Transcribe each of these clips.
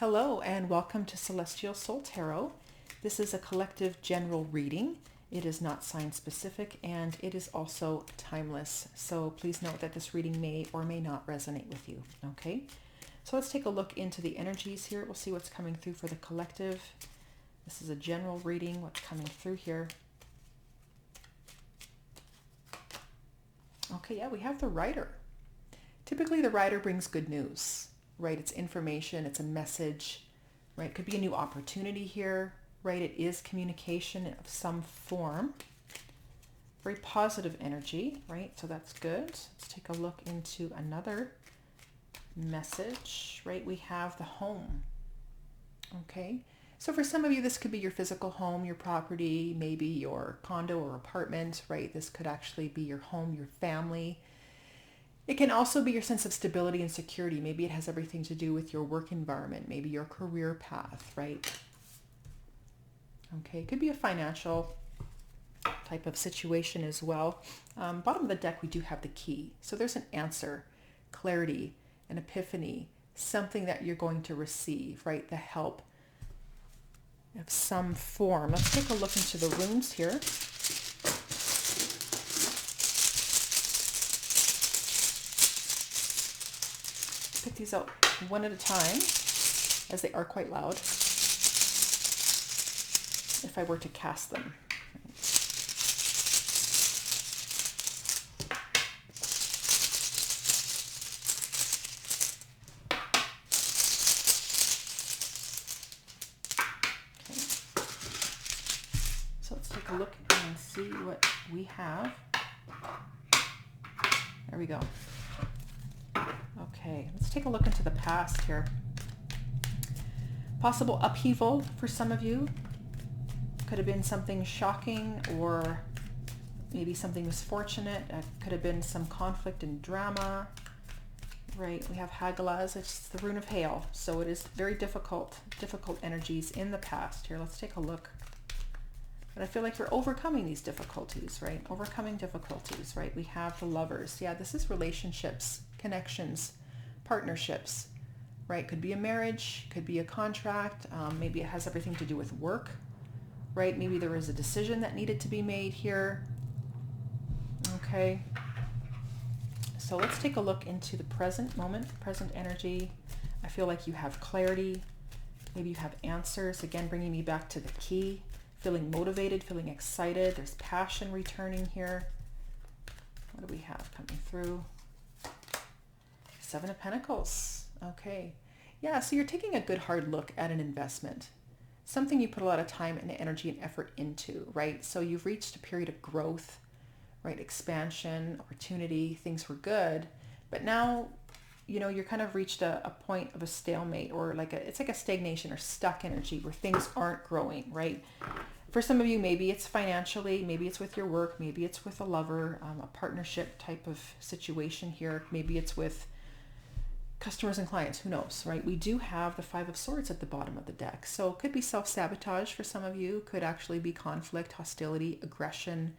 Hello and welcome to Celestial Soul Tarot. This is a collective general reading. It is not sign specific and it is also timeless. So please note that this reading may or may not resonate with you. Okay, so let's take a look into the energies here. We'll see what's coming through for the collective. This is a general reading, what's coming through here. Okay, yeah, we have the Rider. Typically the Rider brings good news. Right, it's information, it's a message, right? Could be a new opportunity here, right? It is communication of some form. Very positive energy, right? So that's good. Let's take a look into another message, right? We have the home, okay? So for some of you, this could be your physical home, your property, maybe your condo or apartment, right? This could actually be your home, your family. It can also be your sense of stability and security. Maybe it has everything to do with your work environment, maybe your career path, right? Okay, it could be a financial type of situation as well. Bottom of the deck, we do have the key. So there's an answer, clarity, an epiphany, something that you're going to receive, right? The help of some form. Let's take a look into the runes here. Pick these out one at a time, as they are quite loud, if I were to cast them. Okay. So let's take a look and see what we have. There we go. Okay, let's take a look into the past here. Possible upheaval for some of you. Could have been something shocking or maybe something misfortunate. Could have been some conflict and drama. Right, we have Hagalaz, it's the rune of hail. So it is very difficult energies in the past. Here, let's take a look. But I feel like you're overcoming these difficulties, right? Overcoming difficulties, right? We have the Lovers. Yeah, this is relationships, connections, partnerships, right? Could be a marriage, could be a contract. Maybe it has everything to do with work, right? Maybe there was a decision that needed to be made here. Okay. So let's take a look into the present moment, present energy. I feel like you have clarity. Maybe you have answers. Again, bringing me back to the key. Feeling motivated, feeling excited. There's passion returning here. What do we have coming through? Seven of Pentacles. Okay. Yeah, so you're taking a good hard look at an investment. Something you put a lot of time and energy and effort into, right? So you've reached a period of growth, right? Expansion, opportunity, things were good. But now, you're kind of reached a point of a stalemate, or it's like a stagnation or stuck energy where things aren't growing, right? For some of you, maybe it's financially, maybe it's with your work, maybe it's with a lover, a partnership type of situation here. Maybe it's with customers and clients, who knows, right? We do have the Five of Swords at the bottom of the deck. So it could be self-sabotage for some of you, could actually be conflict, hostility, aggression,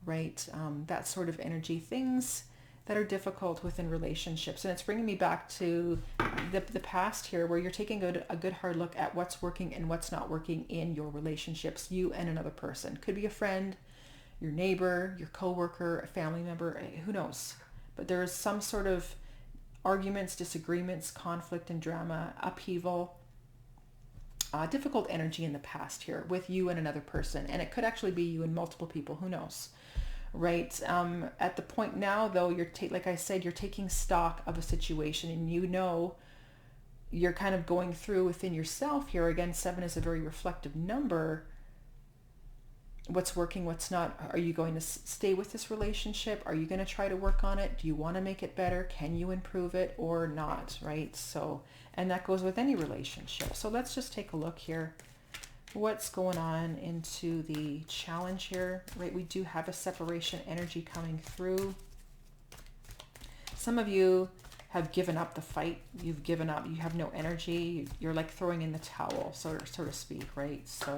right? That sort of energy, things that are difficult within relationships. And it's bringing me back to the past here, where you're taking a good hard look at what's working and what's not working in your relationships, you and another person. Could be a friend, your neighbor, your coworker, a family member, who knows? But there is some sort of arguments, disagreements, conflict and drama, upheaval, difficult energy in the past here with you and another person. And it could actually be you and multiple people, who knows? Right. At the point now, though, like I said, you're taking stock of a situation, and you're kind of going through within yourself here. Again, 7 is a very reflective number. What's working, what's not? Are you going to stay with this relationship? Are you going to try to work on it? Do you want to make it better? Can you improve it or not? Right. So, and that goes with any relationship. So let's just take a look here. What's going on into the challenge here, right? We do have a separation energy coming through. Some of you have given up the fight. You've given up. You have no energy. You're like throwing in the towel, so to speak, right? So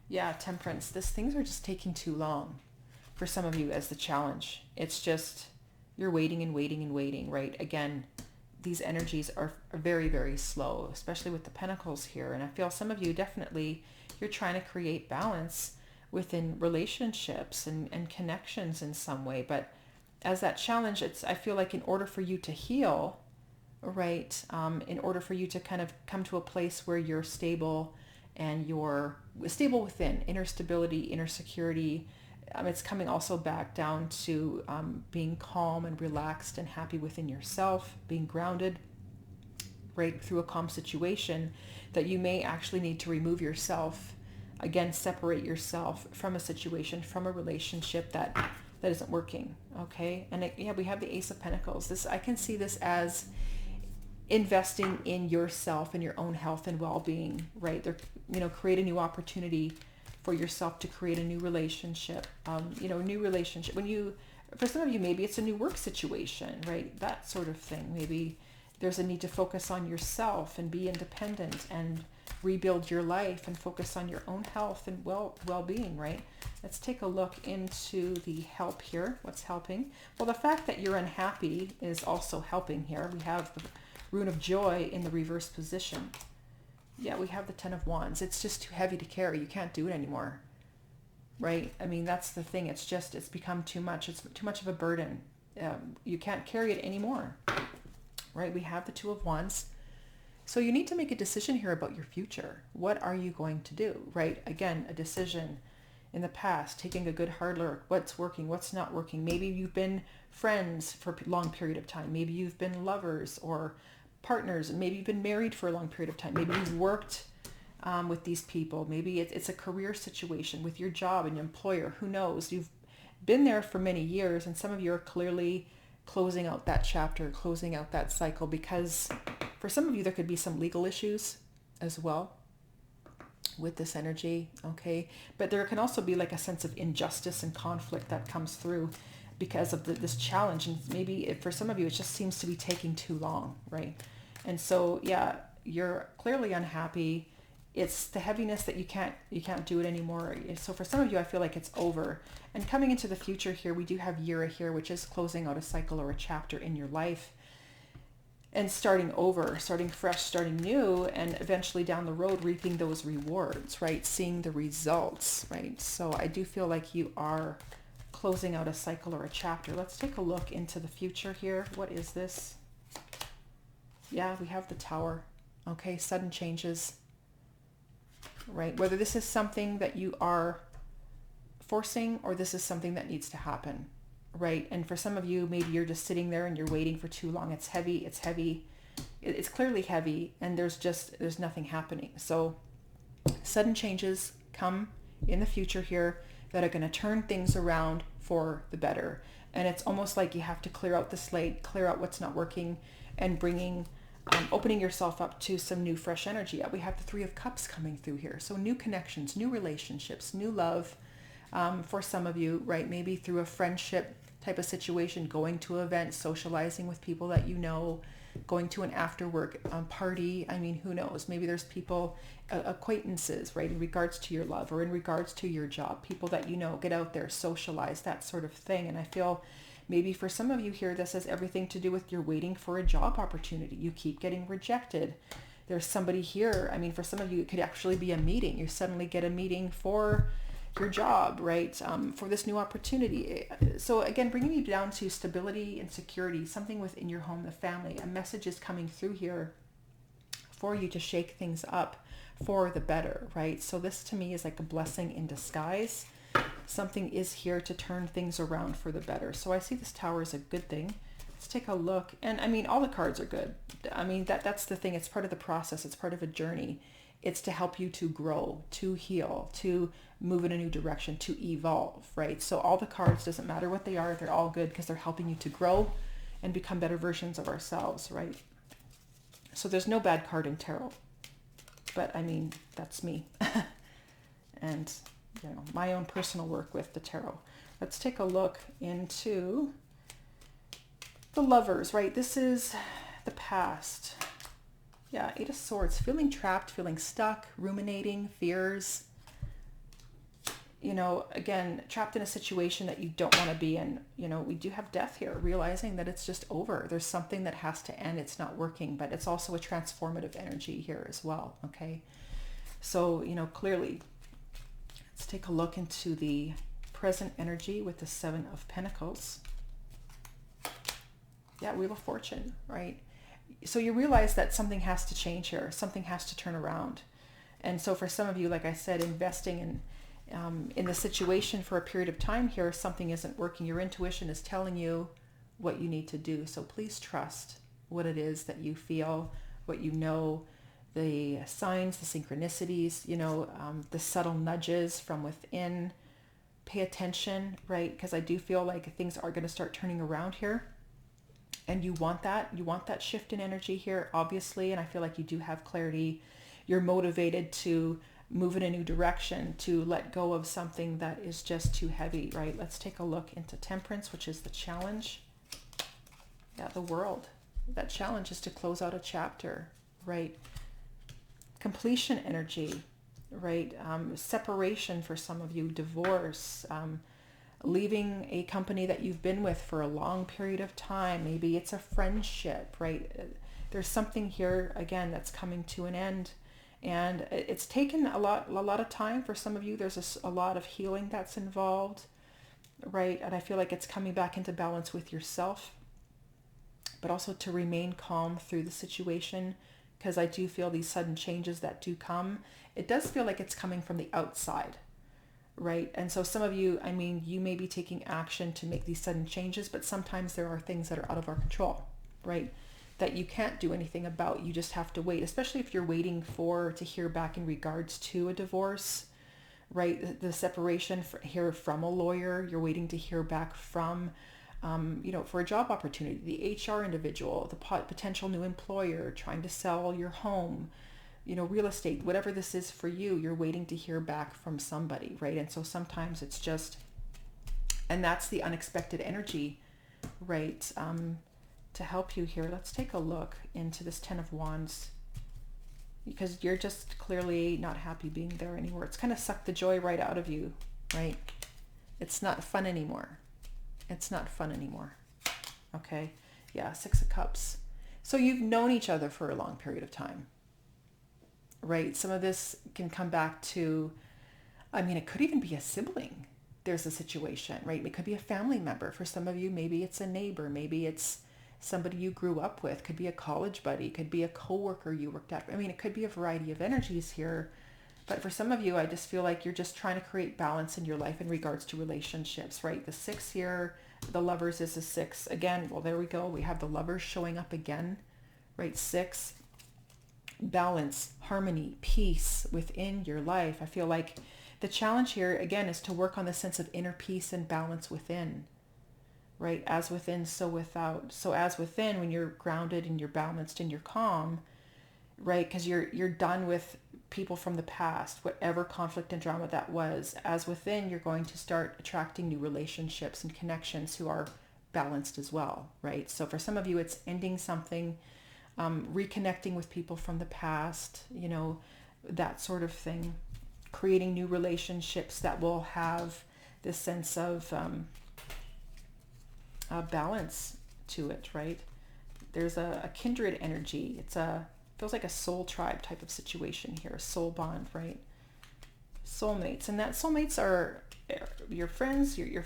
yeah, Temperance. Things are just taking too long for some of you as the challenge. It's just you're waiting and waiting and waiting, right? Again, these energies are very, very slow, especially with the Pentacles here. And I feel some of you definitely, you're trying to create balance within relationships and connections in some way. But as that challenge, I feel like in order for you to heal, right, in order for you to kind of come to a place where you're stable and you're stable within, inner stability, inner security, it's coming also back down to being calm and relaxed and happy within yourself, being grounded, right, through a calm situation, that you may actually need to remove yourself, again, separate yourself from a situation, from a relationship that isn't working, okay? And we have the Ace of Pentacles. I can see this as investing in yourself and your own health and well-being, right? Create a new opportunity for yourself to create a new relationship, new relationship. For some of you, maybe it's a new work situation, right? That sort of thing. Maybe there's a need to focus on yourself and be independent and rebuild your life and focus on your own health and well-being, right? Let's take a look into the help here. What's helping? Well, the fact that you're unhappy is also helping here. We have the Rune of Joy in the reverse position. Yeah, we have the Ten of Wands. It's just too heavy to carry. You can't do it anymore, right? I mean, that's the thing. It's become too much. It's too much of a burden. You can't carry it anymore, right? We have the Two of Wands. So you need to make a decision here about your future. What are you going to do, right? Again, a decision in the past, taking a good hard look. What's working? What's not working? Maybe you've been friends for a long period of time. Maybe you've been lovers or partners, and maybe you've been married for a long period of time. Maybe you've worked with these people. Maybe it's a career situation with your job and your employer. Who knows? You've been there for many years, and some of you are clearly closing out that chapter, closing out that cycle, because for some of you there could be some legal issues as well with this energy, okay? But there can also be like a sense of injustice and conflict that comes through because of this challenge, and maybe for some of you it just seems to be taking too long, right? And so yeah, you're clearly unhappy. It's the heaviness that you can't do it anymore. So for some of you, I feel like it's over. And coming into the future here, we do have Yira here, which is closing out a cycle or a chapter in your life and starting over, starting fresh, starting new, and eventually down the road reaping those rewards, right? Seeing the results, right? So I do feel like you are closing out a cycle or a chapter. Let's take a look into the future here. What is this? Yeah, we have the Tower. Okay, sudden changes, right? Whether this is something that you are forcing or this is something that needs to happen, right? And for some of you, maybe you're just sitting there and you're waiting for too long. It's heavy. It's clearly heavy, and there's nothing happening. So sudden changes come in the future here that are going to turn things around for the better. And it's almost like you have to clear out the slate, clear out what's not working, and opening yourself up to some new fresh energy. We have the Three of Cups coming through here. So new connections, new relationships, new love for some of you, right? Maybe through a friendship type of situation, going to an event, socializing with people that you know, going to an after work party. I mean, who knows? Maybe there's people, acquaintances, right? In regards to your love or in regards to your job, people that you know, get out there, socialize, that sort of thing. And I feel maybe for some of you here, this has everything to do with you're waiting for a job opportunity. You keep getting rejected. There's somebody here. I mean, for some of you, it could actually be a meeting. You suddenly get a meeting for your job, right? For this new opportunity. So again, bringing you down to stability and security, something within your home, the family. A message is coming through here for you to shake things up for the better, right? So this to me is like a blessing in disguise. Something is here to turn things around for the better. So I see this Tower as a good thing. Let's take a look. And I mean, all the cards are good. I mean, that's the thing. It's part of the process. It's part of a journey. It's to help you to grow, to heal, to move in a new direction, to evolve, right? So all the cards, doesn't matter what they are, they're all good because they're helping you to grow and become better versions of ourselves, right? So there's no bad card in tarot. But I mean, that's me. And you know, my own personal work with the tarot. Let's take a look into the Lovers, right? This is the past. Yeah, Eight of Swords, feeling trapped, feeling stuck, ruminating, fears. again, trapped in a situation that you don't want to be in. We do have death here, realizing that it's just over. There's something that has to end. It's not working, but it's also a transformative energy here as well. Okay. So, clearly, let's take a look into the present energy with the Seven of Pentacles. Yeah, Wheel of Fortune, right? So you realize that something has to change here. Something has to turn around. And so for some of you, like I said, investing in the situation for a period of time here, something isn't working. Your intuition is telling you what you need to do. So please trust what it is that you feel, what you know, the signs, the synchronicities, the subtle nudges from within. Pay attention, right? Because I do feel like things are going to start turning around here. And you want that shift in energy here, obviously. And I feel like you do have clarity. You're motivated to move in a new direction, to let go of something that is just too heavy, right? Let's take a look into Temperance, which is the challenge. Yeah, the World. That challenge is to close out a chapter, right? Completion energy, right? Separation for some of you, divorce, leaving a company that you've been with for a long period of time. Maybe it's a friendship, right? There's something here, again, that's coming to an end. And it's taken a lot of time for some of you. There's a lot of healing that's involved, right? And I feel like it's coming back into balance with yourself, but also to remain calm through the situation, because I do feel these sudden changes that do come. It does feel like it's coming from the outside, right? And so some of you, you may be taking action to make these sudden changes, but sometimes there are things that are out of our control, right? That you can't do anything about. You just have to wait, especially if you're waiting to hear back in regards to a divorce, right? The separation here from a lawyer, you're waiting to hear back from, for a job opportunity, the HR individual, the potential new employer, trying to sell your home, real estate, whatever this is for you, you're waiting to hear back from somebody, right? And so sometimes it's just, and that's the unexpected energy, right? To help you here, let's take a look into this Ten of Wands, because you're just clearly not happy being there anymore. It's kind of sucked the joy right out of you, right? It's not fun anymore. It's not fun anymore. Okay. Yeah. Six of Cups. So you've known each other for a long period of time, right? Some of this can come back to, it could even be a sibling. There's a situation, right? It could be a family member. For some of you, maybe it's a neighbor. Maybe it's somebody you grew up with. Could be a college buddy. Could be a coworker you worked at. It could be a variety of energies here. But for some of you, I just feel like you're just trying to create balance in your life in regards to relationships, right? The 6 here, the Lovers is a 6. Again, well, there we go. We have the Lovers showing up again, right? 6. Balance, harmony, peace within your life. I feel like the challenge here, again, is to work on the sense of inner peace and balance within, right? As within, so without. So as within, when you're grounded and you're balanced and you're calm, right? Because you're done with people from the past, whatever conflict and drama that was. As within, you're going to start attracting new relationships and connections who are balanced as well, right? So for some of you, it's ending something, reconnecting with people from the past, that sort of thing, creating new relationships that will have this sense of balance to it, right? There's a kindred energy. Feels like a soul tribe type of situation here, a soul bond, right? Soulmates, and that soulmates are your friends, your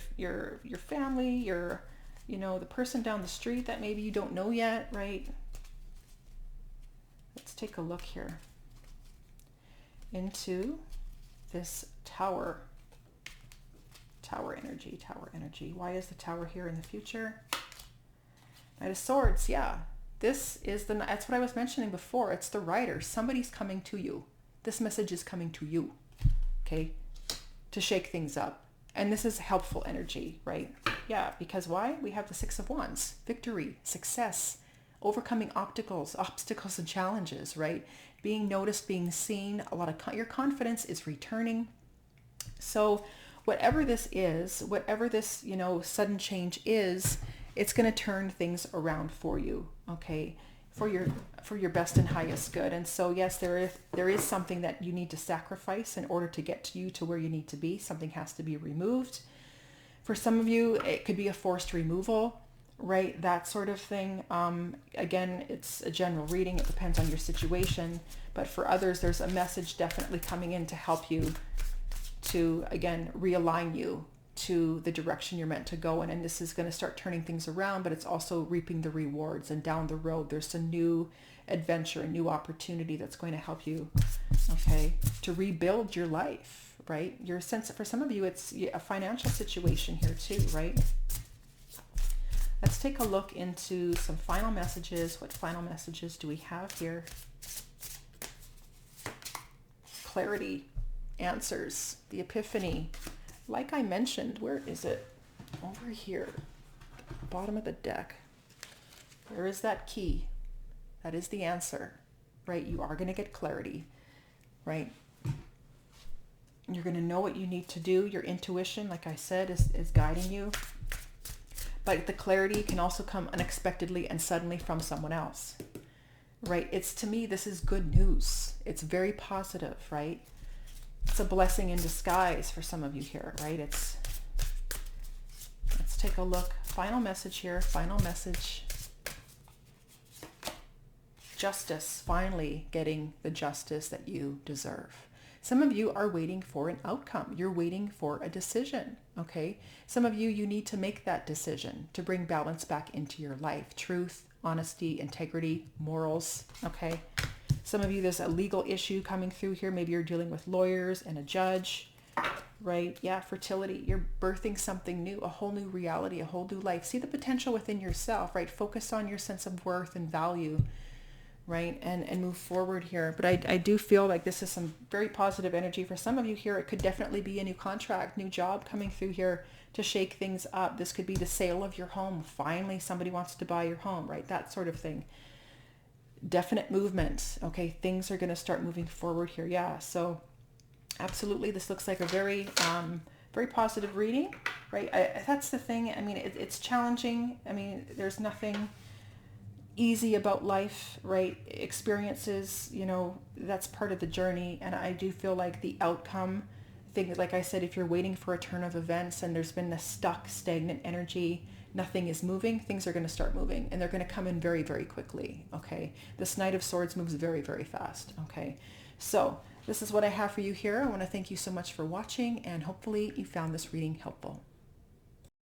family, the person down the street that maybe you don't know yet, right? Let's take a look here into this tower energy. Why is the Tower here in the future? Knight of Swords, yeah. That's what I was mentioning before. It's the Rider. Somebody's coming to you. This message is coming to you, okay, to shake things up. And this is helpful energy, right? Yeah, because why? We have the Six of Wands. Victory, success, overcoming obstacles and challenges, right? Being noticed, being seen. Your confidence is returning. So whatever this is, whatever this, sudden change is, it's going to turn things around for you, okay? for your best and highest good. And so yes, there is something that you need to sacrifice in order to get you to where you need to be. Something has to be removed. For some of you, it could be a forced removal, right? That sort of thing. Again, it's a general reading. It depends on your situation. But for others, there's a message definitely coming in to help you to, again, realign you to the direction you're meant to go in. And this is going to start turning things around, but it's also reaping the rewards. And down the road, there's a new adventure, a new opportunity that's going to help you, okay, to rebuild your life, right? Your sense, for some of you, it's a financial situation here too, right? Let's take a look into some final messages. What final messages do we have here? Clarity, answers, the epiphany. Like I mentioned, where is it? Over here, bottom of the deck. There is that key. That is the answer, right? You are going to get clarity, right? You're going to know what you need to do. Your intuition, like I said, is guiding you. But the clarity can also come unexpectedly and suddenly from someone else, right? It's, to me, this is good news. It's very positive, right? It's a blessing in disguise for some of you here, right? Let's take a look. Final message here. Final message. Justice. Finally getting the justice that you deserve. Some of you are waiting for an outcome. You're waiting for a decision, okay? Some of you need to make that decision to bring balance back into your life. Truth, honesty, integrity, morals, okay? Some of you, there's a legal issue coming through here. Maybe you're dealing with lawyers and a judge, right? Yeah, fertility. You're birthing something new, a whole new reality, a whole new life. See the potential within yourself, right? Focus on your sense of worth and value, right? And move forward here. But I do feel like this is some very positive energy. For some of you here, it could definitely be a new contract, new job coming through here to shake things up. This could be the sale of your home. Finally, somebody wants to buy your home, right? That sort of thing. Definite movement. Okay, things are going to start moving forward here. Yeah, so absolutely, this looks like a very very positive reading, right? That's the thing. I mean, it's challenging. I mean, there's nothing easy about life, right? Experiences, you know, that's part of the journey. And I do feel like the outcome thing, like I said, if you're waiting for a turn of events and there's been a stuck, stagnant energy, nothing is moving, things are going to start moving, and they're going to come in very, very quickly, okay? This Knight of Swords moves very, very fast, okay? So this is what I have for you here. I want to thank you so much for watching, and hopefully you found this reading helpful.